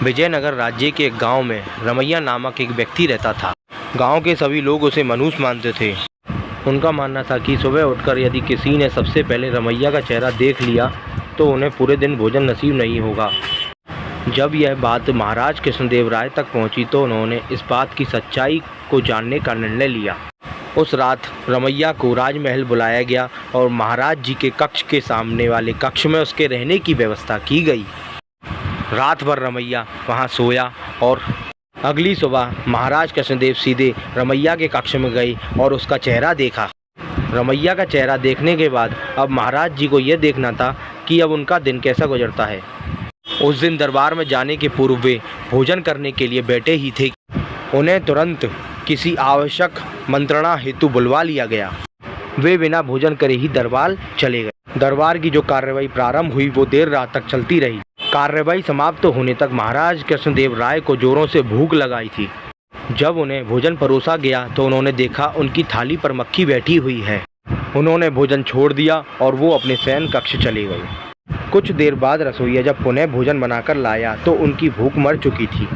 विजयनगर राज्य के एक गांव में रमैया नामक एक व्यक्ति रहता था। गांव के सभी लोग उसे मनुष्य मानते थे। उनका मानना था कि सुबह उठकर यदि किसी ने सबसे पहले रमैया का चेहरा देख लिया तो उन्हें पूरे दिन भोजन नसीब नहीं होगा। जब यह बात महाराज कृष्णदेव राय तक पहुंची तो उन्होंने इस बात की सच्चाई को जानने का निर्णय लिया। उस रात रमैया को राजमहल बुलाया गया और महाराज जी के कक्ष के सामने वाले कक्ष में उसके रहने की व्यवस्था की गई। रात भर रमैया वहां सोया और अगली सुबह महाराज कृष्णदेव सीधे रमैया के कक्ष में गए और उसका चेहरा देखा। रमैया का चेहरा देखने के बाद अब महाराज जी को यह देखना था कि अब उनका दिन कैसा गुजरता है। उस दिन दरबार में जाने के पूर्व वे भोजन करने के लिए बैठे ही थे। उन्हें तुरंत किसी आवश्यक मंत्रणा हेतु बुलवा लिया गया। वे बिना भोजन करे ही दरबार चले गए। दरबार की जो कार्यवाही प्रारंभ हुई वो देर रात तक चलती रही। कार्यवाही समाप्त होने तक महाराज कृष्णदेव राय को जोरों से भूख लगाई थी। जब उन्हें भोजन परोसा गया तो उन्होंने देखा उनकी थाली पर मक्खी बैठी हुई है। उन्होंने भोजन छोड़ दिया और वो अपने शयन कक्ष चले गए। कुछ देर बाद रसोइया जब पुनः भोजन बनाकर लाया तो उनकी भूख मर चुकी थी।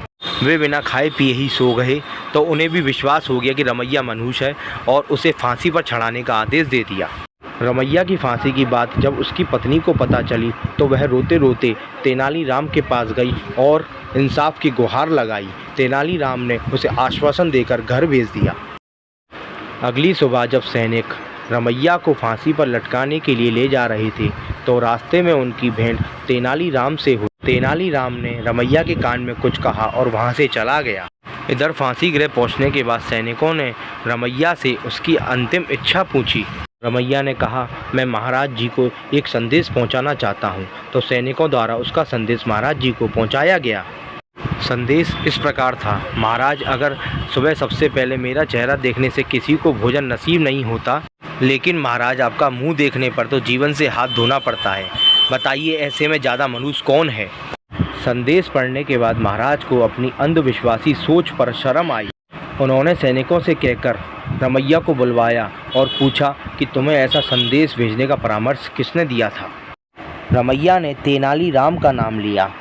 वे बिना खाए पिए ही सो गए तो उन्हें भी विश्वास हो गया कि रमैया मनुष्य है और उसे फांसी पर चढ़ाने का आदेश दे दिया। रमैया की फांसी की बात जब उसकी पत्नी को पता चली तो वह रोते रोते तेनालीराम के पास गई और इंसाफ की गुहार लगाई। तेनालीराम ने उसे आश्वासन देकर घर भेज दिया। अगली सुबह जब सैनिक रमैया को फांसी पर लटकाने के लिए ले जा रहे थे तो रास्ते में उनकी भेंट तेनालीराम से हुई। तेनालीराम ने रमैया के कान में कुछ कहा और वहां से चला गया। इधर फांसी गृह पहुंचने के बाद सैनिकों ने रमैया से उसकी अंतिम इच्छा पूछी। रमैया ने कहा, मैं महाराज जी को एक संदेश पहुंचाना चाहता हूं। तो सैनिकों द्वारा उसका संदेश महाराज जी को पहुंचाया गया। संदेश इस प्रकार था, महाराज, अगर सुबह सबसे पहले मेरा चेहरा देखने से किसी को भोजन नसीब नहीं होता, लेकिन महाराज आपका मुंह देखने पर तो जीवन से हाथ धोना पड़ता है। बताइए ऐसे में ज़्यादा मनुष्य कौन है। संदेश पढ़ने के बाद महाराज को अपनी अंधविश्वासी सोच पर शर्म आई। उन्होंने सैनिकों से कहकर रमैया को बुलवाया और पूछा कि तुम्हें ऐसा संदेश भेजने का परामर्श किसने दिया था। रमैया ने तेनालीराम का नाम लिया।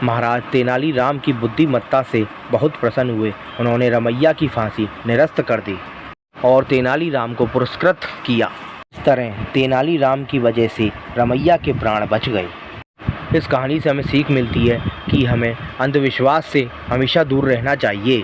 महाराज तेनालीराम की बुद्धिमत्ता से बहुत प्रसन्न हुए। उन्होंने रमैया की फांसी निरस्त कर दी और तेनालीराम को पुरस्कृत किया। इस तरह तेनालीराम की वजह से रमैया के प्राण बच गए। इस कहानी से हमें सीख मिलती है कि हमें अंधविश्वास से हमेशा दूर रहना चाहिए।